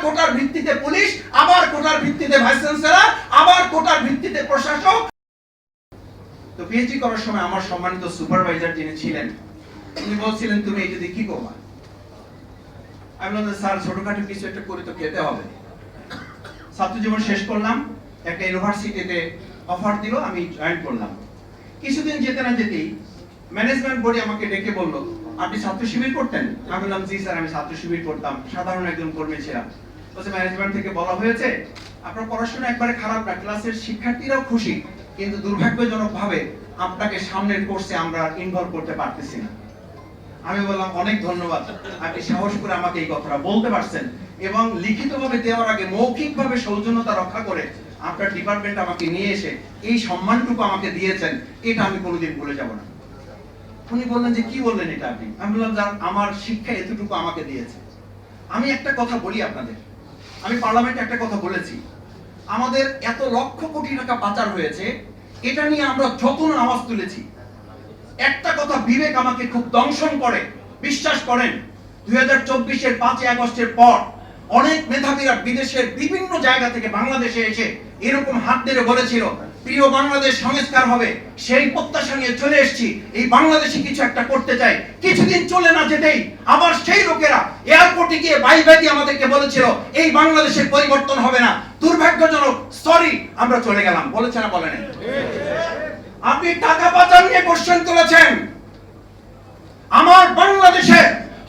কোটার ভিত্তিতে পুলিশ, আবার কোটার ভিত্তিতে ভাইস চ্যান্সেলর, আবার কোটার ভিত্তিতে প্রশাসক। তো পিএইচডি করার সময় আমার সম্মানিত সুপারভাইজার যিনি ছিলেন, উনি বলছিলেন তুমি এই যদি কি করবা। আমি বললাম স্যার ছোটখাটো কিছু একটা করে তো খেতে হবে। ছাত্র জীবন শেষ করলাম, একটা ইউনিভার্সিটিতে অফার দিল, আমি জয়েন করলাম। কিছুদিন যেতে না যেতেই ম্যানেজমেন্ট বোর্ডে আমাকে ডেকে বলল আপনি ছাত্র শিবির করতেন? আমি বললাম জি স্যার আমি ছাত্র শিবির করতাম, সাধারণ একজন কর্মী ছিলাম। বলছে ম্যানেজমেন্ট থেকে বলা হয়েছে আপনার পড়াশোনা একবারে খারাপ না, ক্লাসের শিক্ষার্থীরাও খুশি, কিন্তু দুর্ভাগ্যজনক ভাবে আপনাকে সামনের কোর্সে আমরা ইনভলভ করতে পারতেছি না। আমি বললাম অনেক ধন্যবাদ, আপনি সাহস করে আমাকে এই কথাটা বলতে পারছেন এবং লিখিতভাবে দেওয়ার আগে মৌখিকভাবে সৌজন্যতা রক্ষা করে আপনার ডিপার্টমেন্ট আমাকে নিয়ে এসে এই সম্মানটুকু আমাকে দিয়েছেন, এটা আমি কোনোদিন ভুলে যাব না। উনি বললেন যে কি বললেন এটা আপনি? আমি বললাম যার আমার শিক্ষা এতটুকু আমাকে দিয়েছে। আমি একটা কথা বলি আপনাদের, আমি পার্লামেন্টে একটা কথা বলেছি, আমাদের এত লক্ষ কোটি টাকা পাচার হয়েছে, এটা নিয়ে আমরা যত না আওয়াজ তুলেছি, একটা কথা বিবেক আমাকে খুব দংশন করে। বিশ্বাস করেন 2024-এর 5ই আগস্টের পর অনেক মেধাবীরা বিদেশের বিভিন্ন জায়গা থেকে বাংলাদেশে এসে এরকম হাত ধরে বলেছিল প্রিয় বাংলাদেশ সংস্কার হবে, সেই প্রত্যাশা নিয়ে চলে এসেছি, এই বাংলাদেশে কিছু একটা করতে চাই। কিছুদিন চলে না যেতেই আবার সেই লোকেরা এয়ারপোর্টে গিয়ে বাই বাই দিয়ে আমাদেরকে বলেছিল এই বাংলাদেশের পরিবর্তন হবে না, দুর্ভাগ্যজনক, সরি, আমরা চলে গেলাম। বলেছে না বলেন? আপনি টাকা পাচার নিয়ে কোশ্চেন তুলেছেন, আমার বাংলাদেশে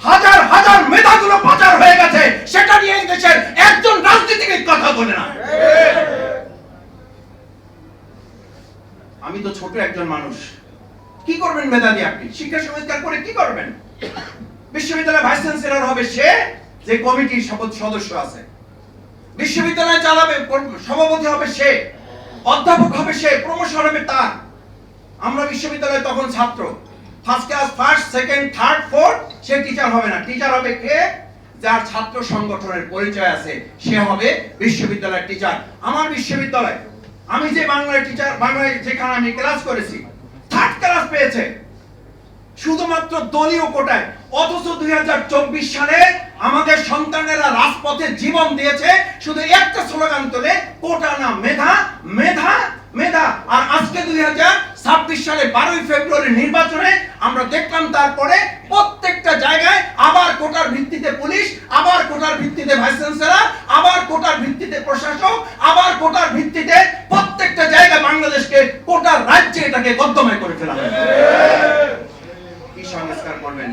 হাজার হাজার মেধাগুলো পাচার হয়ে গেছে, সেটা নিয়ে এই দেশের একজন রাজনীতিবিদ কথা বলে না। আমি তো ছোট একজন মানুষ, কি করবেন মেধা দিয়ে? আপনি শিক্ষা সংস্কার করে কি করবেন? বিশ্ববিদ্যালয় ভাইস চ্যান্সেলর হবে সে যে কমিটির সদস্য আছে, বিশ্ববিদ্যালয় চালাবে, সভাপতি হবে সে, অধ্যাপক হবে সে, প্রমোশন হবে তার। আমরা বিশ্ববিদ্যালয়ে তখন ছাত্র, first class, first, second, third, fourth, সে টিচার হবে না। টিচার হবে কে? যার ছাত্র সংগঠনের পরিচয় আছে, সে হবে বিশ্ববিদ্যালয়ের টিচার। আমার বিশ্ববিদ্যালয়, আমি যে বাংলায় টিচার, বাংলায় যেখানে আমি ক্লাস করেছি, থার্ড ক্লাস পেয়েছে শুধুমাত্র দলীয় কোটায়। অথচ 2024 সালে আমাদের সন্তানেরা রাজপথে জীবন দিয়েছে শুধু একটা স্লোগান তোলে, কোটা না মেধা, মেধা, মেধা। আর আজকে 2026 সালে 12ই ফেব্রুয়ারি নির্বাচনে আমরা দেখলাম তারপরে প্রত্যেকটা জায়গায় আবার কোটার ভিত্তিতে পুলিশ, আবার কোটার ভিত্তিতে ভাইস চ্যান্সেলর, আবার কোটার ভিত্তিতে প্রশাসক, আবার কোটার ভিত্তিতে প্রত্যেকটা জায়গায় বাংলাদেশকে কোটার রাজ্যে এটাকে গদ্যময় করে ফেলা হয়। কি সংস্কার করবেন?